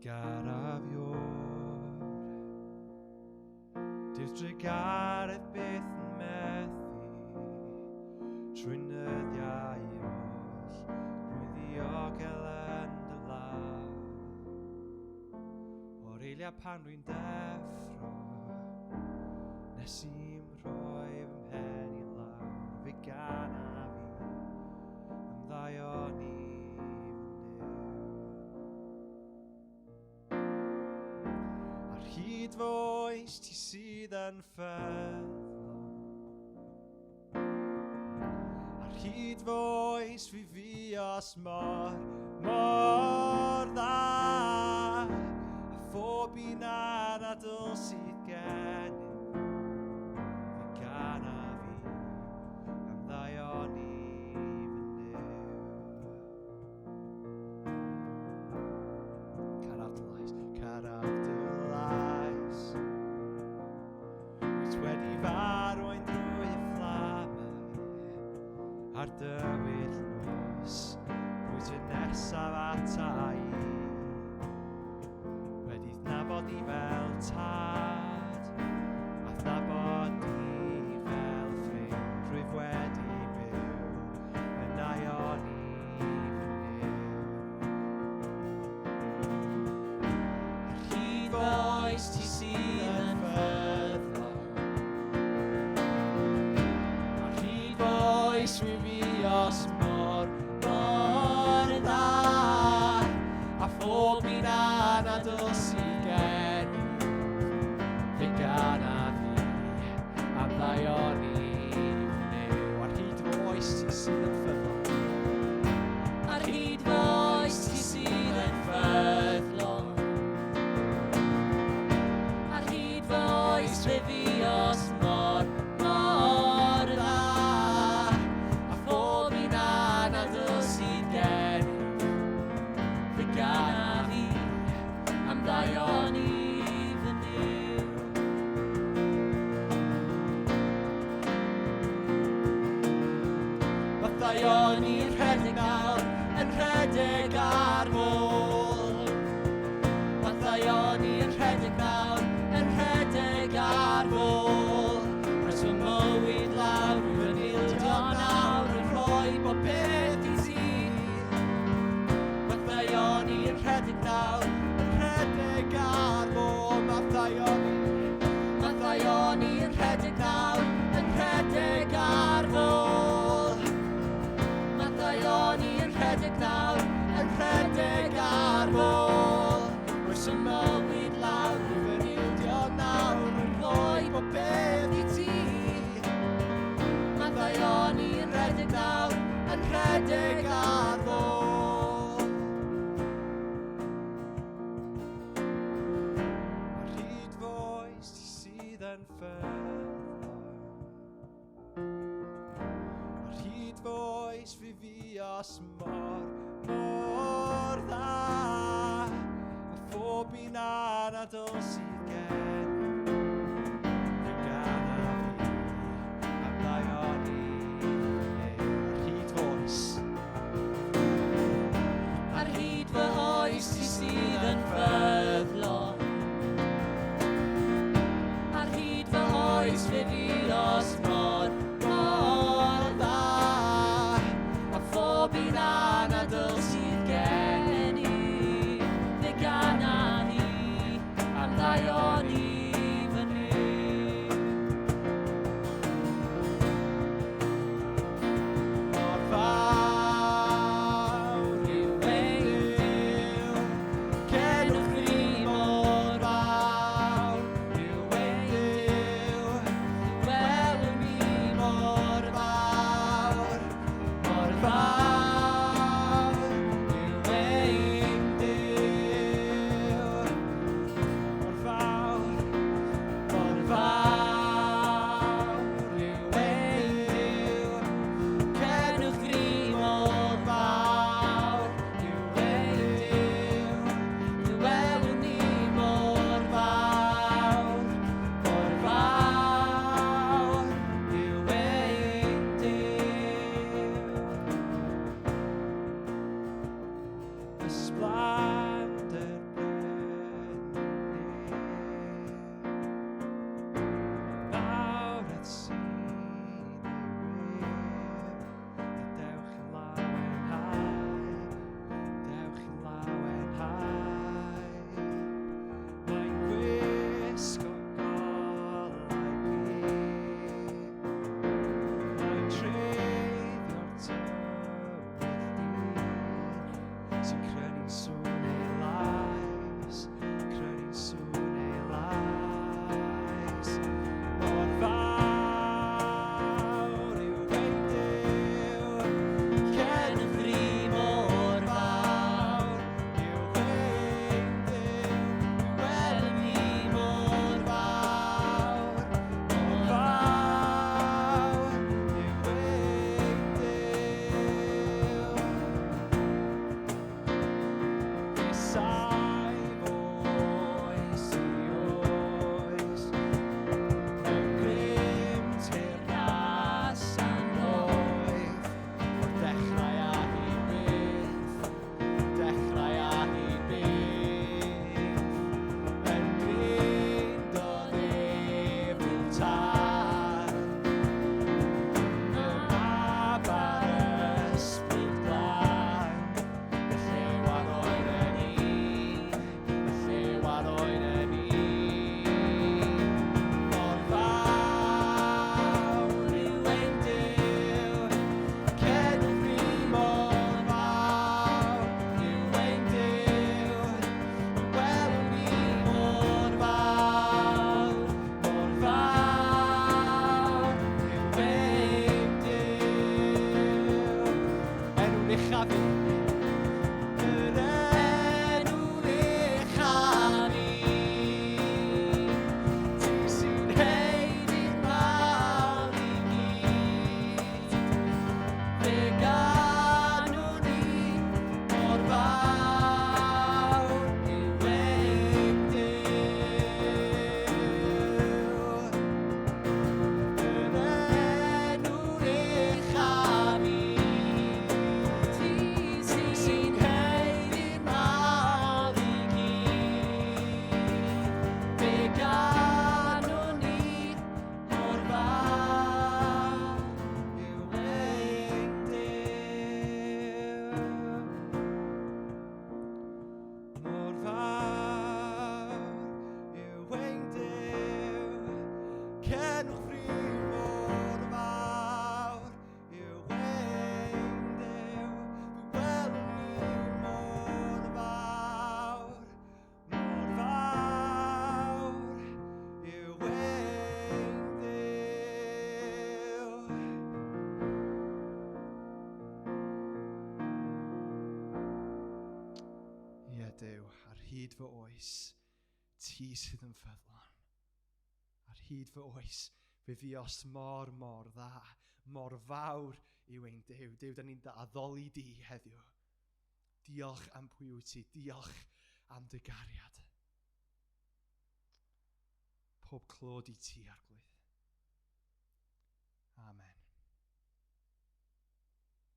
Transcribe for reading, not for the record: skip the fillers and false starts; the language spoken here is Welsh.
Garafiwr Diw'r dreigaredd byth yn methu Trwy nyddiau oll Rwy ddiogel yn dy law O'r eiliau pan rwy'n deffro Nes i'n rhoi fy mhen i lawr Fe gana fi ymddaion i Hyd fy oes ti sydd yn ffyddlon Ar hyd fy oes fi os mor dda A phob un anadl sydd gennym Fe gana fi ymddaion i Wedi farw ein drwy y fflamau Ar dywyll nos Rwyt yn nesaf ata i Wedi nabod i fel tad A nabod i fel ffrind Rwyf wedi byw yn aion i fyny Ar hyd fy oes ti sydd yn ffyddlon Rwy fi os mor dda A phob un anadl sydd gennym Fe gana fi ymddaion i fyny Ar hyd fy oes ti sydd yn ffyddlon Ar hyd fy oes ti sydd yn ffyddlon Ar hyd fy oes rwy fi os mor dda Gana fi ymddaion i fyny Maddaion i'n rhedeg nawr yn rhedeg ar môl Maddaion i'n rhedeg nawr yn rhedeg ar môl Rhaid fy mywyd lawr rwy'n ildio nawr yn rhoi bob beth i ti Maddaion i'n rhedeg nawr yn rhedeg ar môl Maddaion i'n rhedeg nawr yn rhedeg ar môl Maddaion i'n rhedeg nawr yn rhedeg ar môl Rwy'n symwyd lawr rwy'n ildio nawr yn rhoi bob beth i ti Maddaion i'n rhedeg nawr yn rhedeg ar môl Yn ffyddlon Ar hyd fy oes fi os mor dda A phob un anadl sydd gennym Fe gana fi ymddaion i Ar hyd fy oes Ar hyd fy oes ti sydd yn ffyddlon Oes fe fi os mor dda A phob un anadl sydd gennym Fe gana fi ymddaion hyd fy oes, ti sydd yn ffyddlon. Ar hyd fy oes, fe fios mor dda, mor fawr yw ein Duw. Duw, da ni'n addoli di heddiw. Diolch am pwy wyt ti, diolch am dy gariad. Pob clod i ti, Arglwydd. Amen.